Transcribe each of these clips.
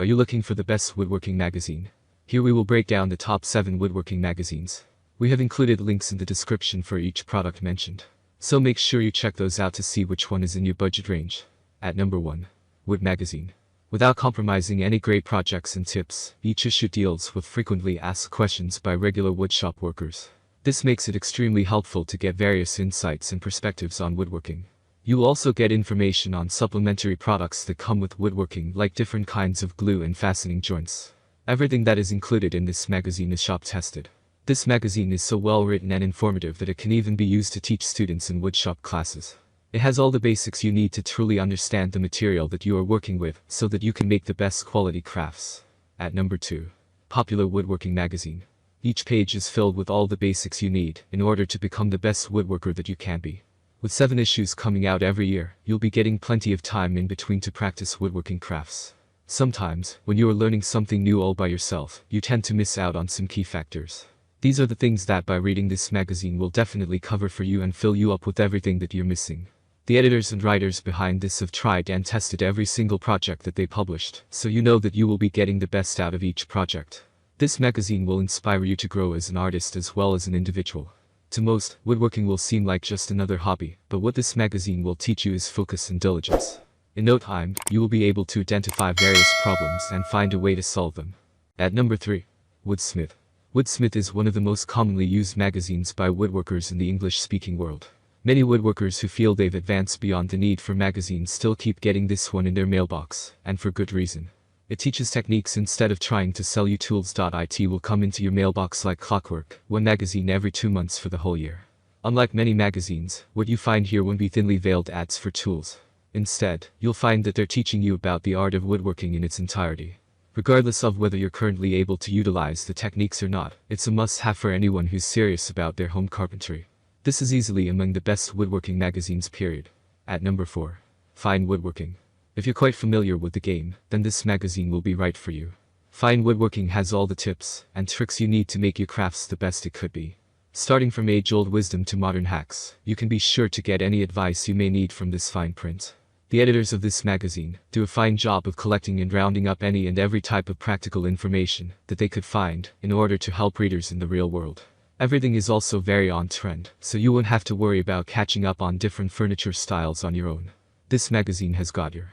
Are you looking for the best woodworking magazine? Here we will break down the top 7 woodworking magazines. We have included links in the description for each product mentioned, so make sure you check those out to see which one is in your budget range. At number 1. Wood Magazine. Without compromising any great projects and tips, each issue deals with frequently asked questions by regular woodshop workers. This makes it extremely helpful to get various insights and perspectives on woodworking. You will also get information on supplementary products that come with woodworking, like different kinds of glue and fastening joints. Everything that is included in this magazine is shop tested. This magazine is so well written and informative that it can even be used to teach students in woodshop classes. It has all the basics you need to truly understand the material that you are working with, so that you can make the best quality crafts. At number 2. Popular Woodworking Magazine. Each page is filled with all the basics you need in order to become the best woodworker that you can be. With 7 issues coming out every year, you'll be getting plenty of time in between to practice woodworking crafts. Sometimes, when you are learning something new all by yourself, you tend to miss out on some key factors. These are the things that by reading this magazine will definitely cover for you and fill you up with everything that you're missing. The editors and writers behind this have tried and tested every single project that they published, so you know that you will be getting the best out of each project. This magazine will inspire you to grow as an artist as well as an individual. To most, woodworking will seem like just another hobby, but what this magazine will teach you is focus and diligence. In no time, you will be able to identify various problems and find a way to solve them. At number 3. Woodsmith. Woodsmith is one of the most commonly used magazines by woodworkers in the English-speaking world. Many woodworkers who feel they've advanced beyond the need for magazines still keep getting this one in their mailbox, and for good reason. It teaches techniques instead of trying to sell you tools. It will come into your mailbox like clockwork, one magazine every 2 months for the whole year. Unlike many magazines, what you find here won't be thinly veiled ads for tools. Instead, you'll find that they're teaching you about the art of woodworking in its entirety. Regardless of whether you're currently able to utilize the techniques or not, it's a must-have for anyone who's serious about their home carpentry. This is easily among the best woodworking magazines, period. At number 4. Fine Woodworking. If you're quite familiar with the game, then this magazine will be right for you. Fine Woodworking has all the tips and tricks you need to make your crafts the best it could be. Starting from age-old wisdom to modern hacks, you can be sure to get any advice you may need from this fine print. The editors of this magazine do a fine job of collecting and rounding up any and every type of practical information that they could find in order to help readers in the real world. Everything is also very on trend, so you won't have to worry about catching up on different furniture styles on your own. This magazine has got your.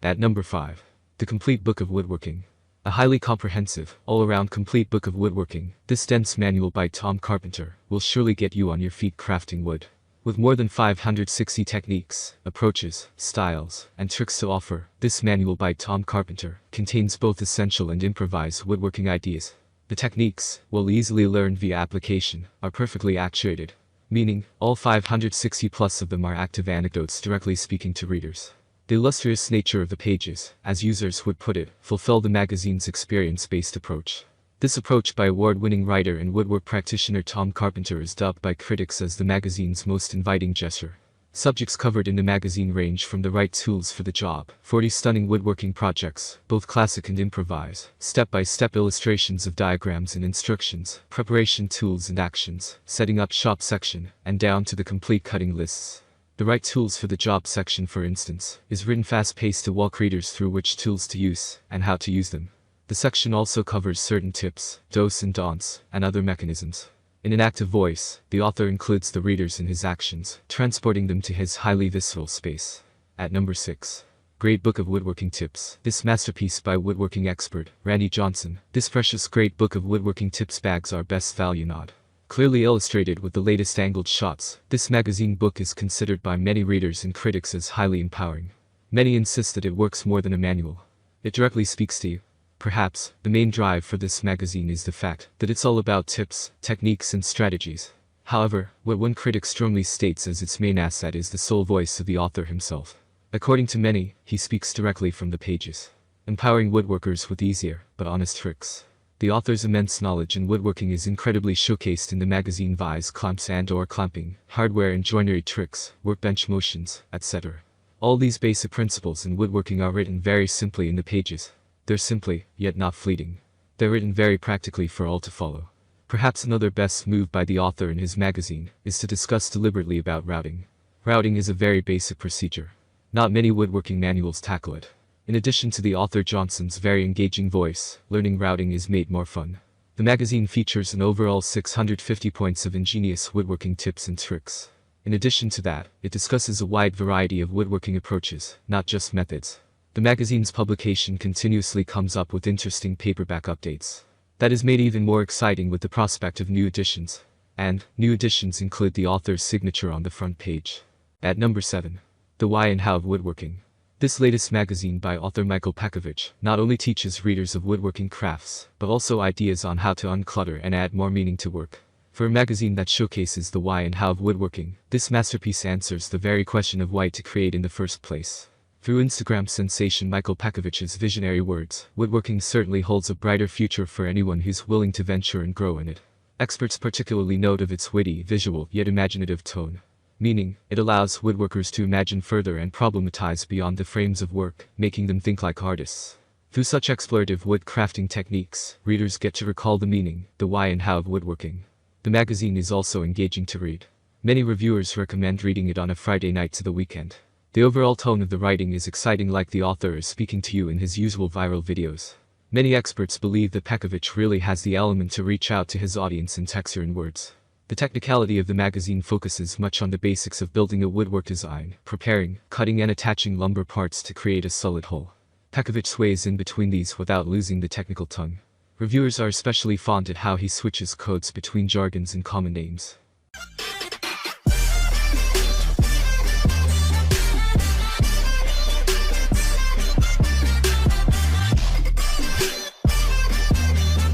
At number 5. The Complete Book of Woodworking. A highly comprehensive, all-around complete book of woodworking, this dense manual by Tom Carpenter will surely get you on your feet crafting wood. With more than 560 techniques, approaches, styles, and tricks to offer, this manual by Tom Carpenter contains both essential and improvised woodworking ideas. The techniques, while easily learned via application, are perfectly actuated, meaning all 560 plus of them are active anecdotes directly speaking to readers. The illustrious nature of the pages, as users would put it, fulfill the magazine's experience-based approach. This approach by award-winning writer and woodwork practitioner Tom Carpenter is dubbed by critics as the magazine's most inviting gesture. Subjects covered in the magazine range from the right tools for the job, 40 stunning woodworking projects, both classic and improvise, step-by-step illustrations of diagrams and instructions, preparation tools and actions, setting up shop section, and down to the complete cutting lists. The right tools for the job section, for instance, is written fast-paced to walk readers through which tools to use and how to use them. The section also covers certain tips, dos and don'ts, and other mechanisms. In an active voice, the author includes the readers in his actions, transporting them to his highly visceral space. At number 6. Great Book of Woodworking Tips. This masterpiece by woodworking expert, Randy Johnson. This precious great book of woodworking tips bags our best value nod. Clearly illustrated with the latest angled shots, this magazine book is considered by many readers and critics as highly empowering. Many insist that it works more than a manual. It directly speaks to you. Perhaps, the main drive for this magazine is the fact that it's all about tips, techniques and strategies. However, what one critic strongly states as its main asset is the sole voice of the author himself. According to many, he speaks directly from the pages, empowering woodworkers with easier, but honest tricks. The author's immense knowledge in woodworking is incredibly showcased in the magazine vise clamps and/or clamping, hardware and joinery tricks, workbench motions, etc. All these basic principles in woodworking are written very simply in the pages. They're simply, yet not fleeting. They're written very practically for all to follow. Perhaps another best move by the author in his magazine is to discuss deliberately about routing. Routing is a very basic procedure. Not many woodworking manuals tackle it. In addition to the author Johnson's very engaging voice, learning routing is made more fun. The magazine features an overall 650 points of ingenious woodworking tips and tricks. In addition to that, it discusses a wide variety of woodworking approaches, not just methods. The magazine's publication continuously comes up with interesting paperback updates. That is made even more exciting with the prospect of new editions. And, new editions include the author's signature on the front page. At number 7. The Why and How of Woodworking. This latest magazine by author Michael Pakovich not only teaches readers of woodworking crafts, but also ideas on how to unclutter and add more meaning to work. For a magazine that showcases the why and how of woodworking, this masterpiece answers the very question of why to create in the first place. Through Instagram sensation Michael Pakovich's visionary words, woodworking certainly holds a brighter future for anyone who's willing to venture and grow in it. Experts particularly note of its witty, visual, yet imaginative tone. Meaning, it allows woodworkers to imagine further and problematize beyond the frames of work, making them think like artists. Through such explorative wood crafting techniques, readers get to recall the meaning, the why and how of woodworking. The magazine is also engaging to read. Many reviewers recommend reading it on a Friday night to the weekend. The overall tone of the writing is exciting, like the author is speaking to you in his usual viral videos. Many experts believe that Pakovich really has the element to reach out to his audience in texture and words. The technicality of the magazine focuses much on the basics of building a woodwork design, preparing, cutting and attaching lumber parts to create a solid whole. Pakovich sways in between these without losing the technical tongue. Reviewers are especially fond at how he switches codes between jargons and common names.